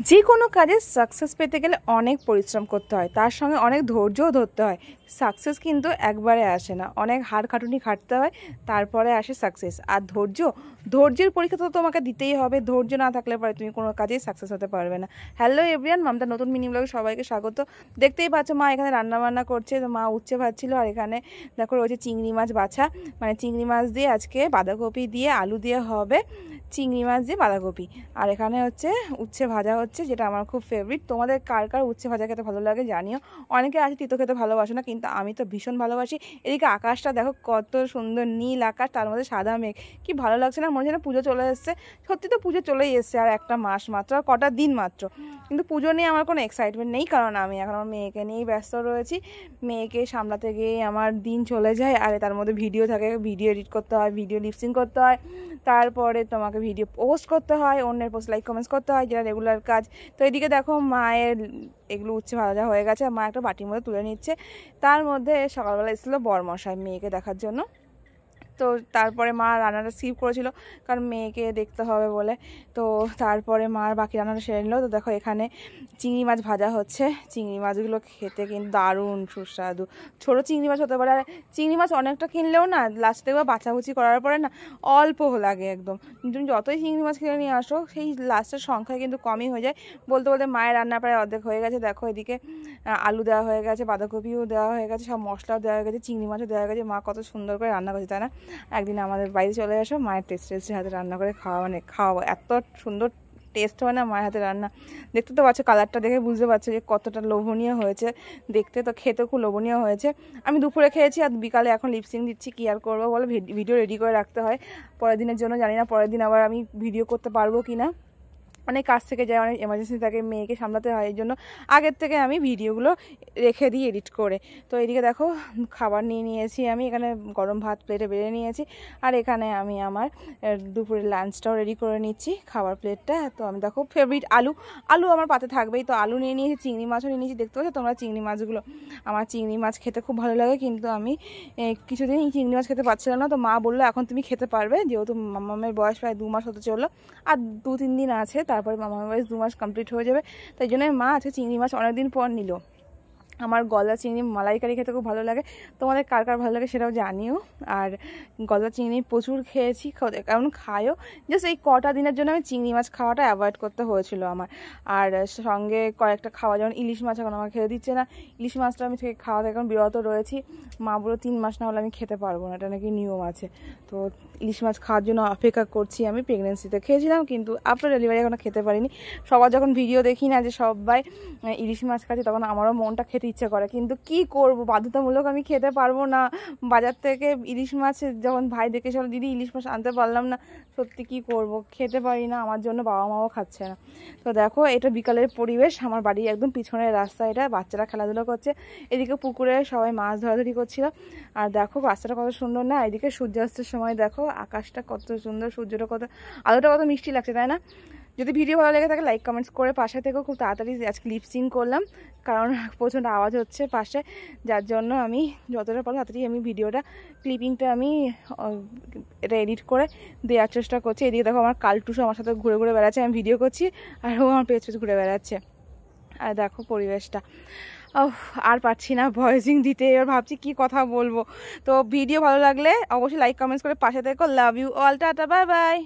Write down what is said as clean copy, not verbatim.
যে কোনো কাজে সাকসেস পেতে গেলে অনেক পরিশ্রম করতে হয়, তার সঙ্গে অনেক ধৈর্যও ধরতে হয়। সাকসেস কিন্তু একবারে আসে না, অনেক হাড় খাটুনি খাটতে হয়, তারপরে আসে সাকসেস। আর ধৈর্যের পরীক্ষা তো তোমাকে দিতেই হবে। ধৈর্য না থাকলে পরে তুমি কোনো কাজেই সাকসেস হতে পারবে না। হ্যালো এভরিওয়ান, মামতা নতুন মিনি ব্লগে সবাইকে স্বাগত। দেখতেই পাচ্ছ মা এখানে রান্নাবান্না করছে। তো মা উচ্ছে ভাজছিল, আর এখানে দেখো রয়েছে চিংড়ি মাছ বাছা, মানে চিংড়ি মাছ দিয়ে আজকে বাঁধাকপি দিয়ে আলু দিয়ে হবে চিংড়ি মাছ দিয়ে বাঁধাকপি। আর এখানে হচ্ছে উচ্ছে ভাজা হচ্ছে, যেটা আমার খুব ফেভারিট। তোমাদের কার কার উচ্ছে ভাজা খেতে ভালো লাগে জানিও। অনেকে আছে তিতো খেতে ভালোবাসে না, কিন্তু আমি তো ভীষণ ভালোবাসি। এদিকে আকাশটা দেখো কত সুন্দর, নীল আকাশ, তার মধ্যে সাদা মেঘ, কি ভালো লাগছে না? মনে হচ্ছে না পুজো চলে এসছে। সত্যি তো পুজো চলেই এসছে, আর একটা মাস মাত্র, আর কটা দিন মাত্র। কিন্তু পুজো নিয়ে আমার কোনো এক্সাইটমেন্ট নেই, কারণ আমি এখন আমার মেয়েকে নিয়েই ব্যস্ত রয়েছি। মেয়েকে সামলাতে গিয়ে আমার দিন চলে যায়, আর তার মধ্যে ভিডিও থাকে, ভিডিও এডিট করতে হয়, ভিডিও লিপসিং করতে হয়, তারপরে তোমাকে ভিডিও পোস্ট করতে হয়, অন্যের পোস্ট লাইক কমেন্টস করতে হয়, যেটা রেগুলার কাজ। তো এদিকে দেখো মায়ের এগুলো উচ্ছে ভাজা হয়ে গেছে, মা একটা বাটির মধ্যে তুলে নিচ্ছে। তার মধ্যে সকালবেলা এসেছিলো বরমশাই মেয়েকে দেখার জন্য। তো তারপরে মা রান্নাটা স্কিপ করেছিল, কারণ মেয়েকে দেখতে হবে বলে। তো তারপরে মার বাকি রান্নাটা সেরে নিল। তো দেখো এখানে চিংড়ি মাছ ভাজা হচ্ছে। চিংড়ি মাছগুলো খেতে কিন্তু দারুণ সুস্বাদু। ছোটো চিংড়ি মাছ হতে পারে, আর চিংড়ি মাছ অনেকটা কিনলেও না লাস্টে দেখবা বাছাবুচি করার পরে না অল্প লাগে একদম। তুমি যতই চিংড়ি মাছ কিনে নিয়ে আসো, সেই লাস্টের সংখ্যা কিন্তু কমই হয়ে যায়। বলতে বলতে মায়ের রান্না প্রায় অর্ধেক হয়ে গেছে। দেখো এদিকে আলু দেওয়া হয়ে গেছে, বাঁধাকপিও দেওয়া হয়ে গেছে, সব মশলাও দেওয়া হয়ে গেছে, চিংড়ি মাছও দেওয়া হয়ে গেছে। মা কত সুন্দর করে রান্না করছে, তাই না? একদিন আমাদের বাড়িতে চলে আসো, মায়ের টেস্টি হাতে রান্না করে খাওয়াবো। এত সুন্দর টেস্ট হয় না মায়ের হাতে রান্না। দেখতে তো পাচ্ছ, কালারটা দেখে বুঝতে পারছো যে কতটা লোভনীয় হয়েছে দেখতে। তো খেতেও খুব লোভনীয় হয়েছে। আমি দুপুরে খেয়েছি, আর বিকালে এখন লিপসিং দিচ্ছি। কি আর করবো বলো, ভিডিও রেডি করে রাখতে হয় পরের দিনের জন্য। জানি না পরের দিন আবার আমি ভিডিও করতে পারবো কি না। অনেক কাজ থেকে যায়, অনেক এমার্জেন্সি থাকে, মেয়েকে সামলাতে হয়, এই জন্য আগের থেকে আমি ভিডিওগুলো রেখে দিই এডিট করে। তো এদিকে দেখো খাবার নিয়ে নিয়েছি, আমি এখানে গরম ভাত প্লেটে বেড়ে নিয়েছি, আর এখানে আমি আমার দুপুরের লাঞ্চটাও রেডি করে নিচ্ছি, খাবার প্লেটটা। তো আমি দেখো ফেভারিট আলু আমার পাতে থাকবেই, তো আলু নিয়ে নিয়েছি, চিংড়ি মাছও নিয়ে নিয়েছি। দেখতে পাচ্ছ তোমরা চিংড়ি মাছগুলো। আমার চিংড়ি মাছ খেতে খুব ভালো লাগে, কিন্তু আমি কিছুদিন চিংড়ি মাছ খেতে পারছিলাম না। তো মা বললো এখন তুমি খেতে পারবে, যেহেতু মামামের বয়স প্রায় 2 মাস হতে চললো, আর 2-3 দিন আছে, তারপরে মামার বয়স 2 মাস কমপ্লিট হয়ে যাবে। তাই জন্য মা আজকে চিংড়ি মাছ অনেকদিন পর নিল। আমার গলদা চিংড়ি মালাইকারি খেতে খুব ভালো লাগে, তোমাদের কার কার ভালো লাগে সেটাও জানিও। আর গলদা চিংড়ি প্রচুর খেয়েছি, কারণ খায়ও। জাস্ট এই কটা দিনের জন্য আমি চিংড়ি মাছ খাওয়াটা অ্যাভয়েড করতে হয়েছিল আমার। আর সঙ্গে কয়েকটা খাওয়া, যেমন ইলিশ মাছ এখন আমাকে খেতে দিচ্ছে না। ইলিশ মাছটা আমি থেকে খাওয়া থেকে এখন বিরত রয়েছি। মা বলো 3 মাস না হলে আমি খেতে পারবো না, এটা নাকি নিয়ম আছে। তো ইলিশ মাছ খাওয়ার জন্য অপেক্ষা করছি। আমি প্রেগনেন্সিতে খেয়েছিলাম, কিন্তু আফটার ডেলিভারি এখনো খেতে পারিনি। সবার যখন ভিডিও দেখি না যে সবাই ইলিশ মাছ খাচ্ছি, তখন আমারও মনটা খেতে ইচ্ছে করে, কিন্তু কি করব, বাধ্যতামূলক আমি খেতে পারবো না। বাজার থেকে ইলিশ মাছ যখন ভাই দেখে চলো দিদি ইলিশ মাছ আনতে পারলাম না, সত্যি কি করব, খেতে পারি না, আমার জন্য বাবা মাও খাচ্ছে না। তো দেখো এটা বিকালের পরিবেশ, আমার বাড়ি একদম পিছনের রাস্তা, এটা বাচ্চারা খেলাধুলা করছে, এদিকে পুকুরে সবাই মাছ ধরাধরি করছিল। আর দেখো রাস্তাটা কত সুন্দর না, এদিকে সূর্যাস্তের সময় দেখো আকাশটা কত সুন্দর, সূর্যটা কত, আলোটা কত মিষ্টি লাগছে, তাই না? যদি ভিডিও ভালো লেগে থাকে লাইক কমেন্টস করে পাশে থেকেও। খুব তাড়াতাড়ি আজকে লিপসিং করলাম, কারণ প্রচণ্ড আওয়াজ হচ্ছে পাশে, যার জন্য আমি যতটা পারবো তাড়াতাড়ি আমি ভিডিওটা ক্লিপিংটা আমি এটা এডিট করে দেওয়ার চেষ্টা করছি। এদিকে দেখো আমার কালটুসু আমার সাথে ঘুরে ঘুরে বেড়াচ্ছে, আমি ভিডিও করছি আর ও আমার পেছ ঘুরে বেড়াচ্ছে। আর দেখো পরিবেশটা, আর পারছি না ভয়েসিং দিতে, এবার ভাবছি কি কথা বলবো। তো ভিডিও ভালো লাগলে অবশ্যই লাইক কমেন্টস করে পাশে থেকো। Love you all, tata, bye by.